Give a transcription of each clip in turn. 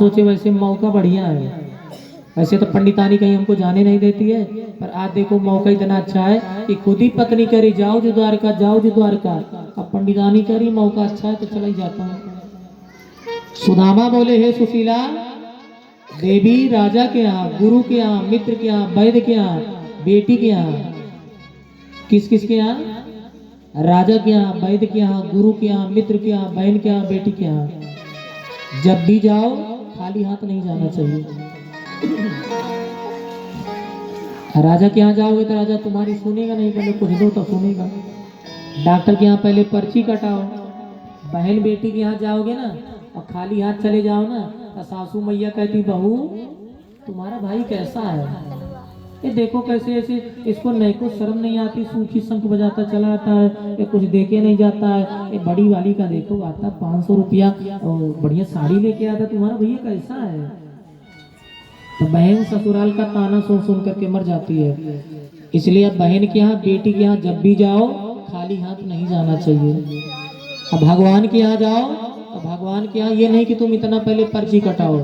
सोचे वैसे मौका बढ़िया है। वैसे तो पंडितानी कहीं हमको जाने नहीं देती है, पर आज देखो मौका इतना अच्छा है कि खुद ही पत्नी करी जाओ जो द्वारका, जाओ जो द्वारका। अब पंडितानी करी, मौका अच्छा है तो चला ही जाता हूँ। सुदामा बोले, हे सुशीला देवी, राजा के यहाँ, गुरु के यहाँ, मित्र के यहाँ, वैद्य के यहाँ, बेटी के यहाँ, किस किस के यहाँ? राजा के यहाँ, वैद्य के यहाँ, गुरु के यहाँ, मित्र के यहाँ, बहन के यहाँ, बेटी के यहाँ, जब भी जाओ खाली हाथ नहीं जाना चाहिए। राजा के यहाँ जाओगे तो राजा तुम्हारी सुनेगा नहीं, पहले कुछ दो तो सुनेगा। डॉक्टर के यहाँ पहले पर्ची कटाओ। बहन बेटी के यहाँ जाओगे ना और खाली हाथ चले जाओ ना तो सासू मैया कहती, बहू तुम्हारा भाई कैसा है, ये देखो कैसे ऐसे, इसको नहीं को शर्म नहीं आती, सूखी शंख बजाता चला आता है, ये कुछ देके नहीं जाता है। ये बड़ी वाली का देखो आता 500 रुपया और बढ़िया साड़ी लेके आता, तुम्हारा भैया कैसा है। तो बहन ससुराल का ताना सुन सुन करके मर जाती है। इसलिए अब बहन के यहाँ, बेटी के यहाँ जब भी जाओ खाली हाथ नहीं जाना चाहिए। अब भगवान के यहाँ जाओ तो भगवान के यहाँ ये नहीं कि तुम इतना पहले पर्ची कटाओ।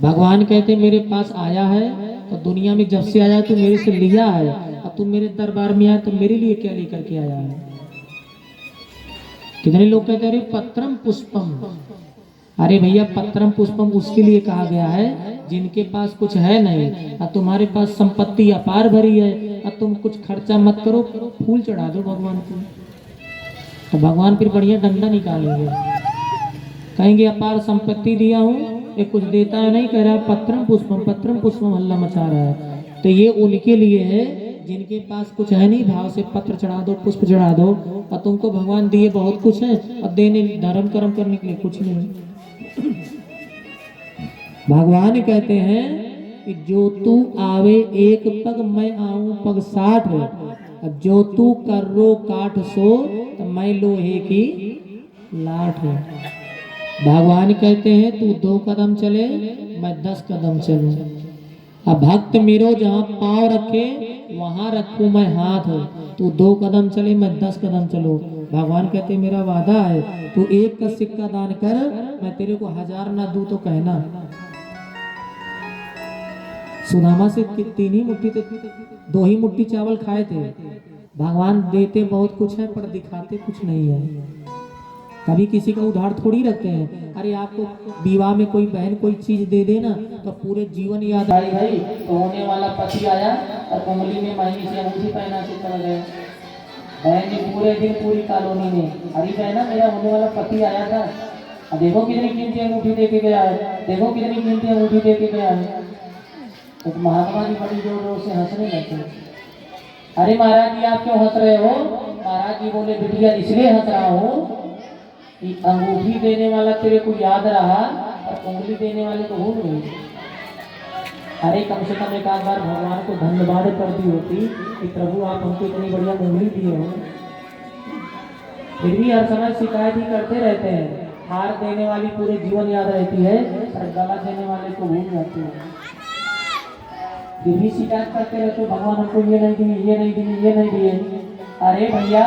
भगवान कहते मेरे पास आया है तो दुनिया में जब से आया तो मेरे से लिया है, अब तुम मेरे दरबार में आया तो मेरे लिए क्या लेकर के आया है। कितने लोग कहते हैं अरे पत्रम पुष्पम, अरे भैया पत्रम पुष्पम उसके लिए कहा गया है जिनके पास कुछ है नहीं, और तुम्हारे पास संपत्ति अपार भरी है, और तुम कुछ खर्चा मत करो, फूल चढ़ा दो भगवान को, तो भगवान फिर बढ़िया डंडा निकालेंगे, कहेंगे अपार संपत्ति दिया हूँ, ये कुछ देता है नहीं, कह रहा है पत्रम पुष्पम हल्ला मचा रहा है। तो ये उनके लिए है जिनके पास कुछ है नहीं, भाव से पत्र चढ़ा दो, पुष्प चढ़ा दो, और तुमको भगवान दिए बहुत कुछ है और देने धर्म कर्म करने के लिए कुछ नहीं। भगवान कहते हैं कि जो तू आवे एक पग मैं आऊं पग 60, अब जो तू कर्रो काठ सो तो मैं लोहे की लाठ हूं। भगवान कहते हैं तू 2 कदम चले मैं 10 कदम चलूं, अब भक्त मेरो जहाँ पांव रखे वहां रखूं मैं हाथ, तू 2 कदम चले मैं 10 कदम चलो। भगवान कहते मेरा वादा है तू 1 का सिक्का दान कर, मैं तेरे को 1000 ना दूं तो कहना। सुदामा से 3 ही मुट्ठी, 2 ही मुट्ठी चावल खाए थे। भगवान देते बहुत कुछ है पर दिखाते कुछ नहीं है। कभी किसी का उधार थोड़ी रखते हैं। अरे आपको विवाह में कोई बहन कोई चीज दे देना तो पूरे जीवन याद आई, भाई तो होने वाला पति आया और उंगली में महीने से अंगूठी पहना के चल गए। बहन जी पूरे दिन पूरी कॉलोनी में, अरे बहना मेरा होने वाला पति आया था, देखो कितनी कीमती अंगूठी दे के गया है, देखो कितनी कीमती अंगूठी दे के गया है। तो महात्मा जी बड़ी जोर जोर से हंसने लगे। अरे महाराज जी आप क्यों हंस रहे हो? महाराज जी बोले बिटिया इसलिए हंस रहा हूँ कि अंगूठी देने वाला तेरे को याद रहा और उंगली देने वाले को भूल गई। अरे कम से कम एक आध बार भगवान को धन्यवाद कर दी होती कि प्रभु आप हमको इतनी बढ़िया उंगली दिए हो। फिर भी हर समय शिकायत ही करते रहते हैं। हार देने वाली पूरे जीवन याद रहती है और गला देने वाले को भूल जाती है। फिर भी शिकायत करते रहते भगवान हमको ये नहीं दिए, ये नहीं दिए, ये नहीं दिए। अरे भैया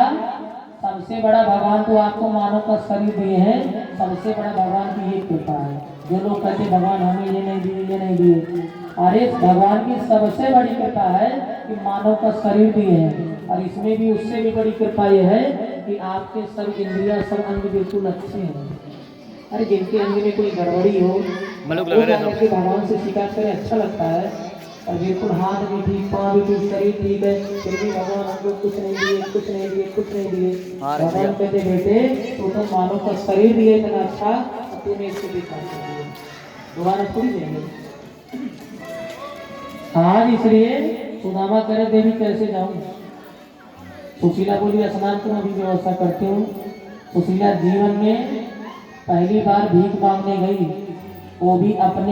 सबसे बड़ा भगवान तो आपको मानव का शरीर दिए हैं, सबसे बड़ा भगवान की ये कृपा है। जो लोग कहते भगवान हमें ये नहीं दिए, ये नहीं दिए, अरे भगवान की सबसे बड़ी कृपा है कि मानव का शरीर दिए हैं, और इसमें भी उससे भी बड़ी कृपा ये है कि आपके सब इंद्रिया सब अंग बिल्कुल अच्छे हैं। अरे जिनके अंग में कोई गड़बड़ी हो भगवान से शिकायत करें अच्छा लगता है, और बिल्कुल हाथ भी ठीक, पाँव भी ठीक, शरीर ठीक है, फिर भी भगवान हमको कुछ नहीं दिए, कुछ नहीं दिए, कुछ नहीं दिए। भगवान कहते बेटे तो तुम मानव का शरीर दिए इतना अच्छा, तूने इसको भी काम कर दिया, दोबारा थोड़ी देंगे आज। इसलिए सुदामा करे देवी कैसे जाऊं? सुशीला बोली स्नान तुम अभी व्यवस्था करते हो। सुशीला जीवन में पहली बार भीख मांगने गई, वो भी अपने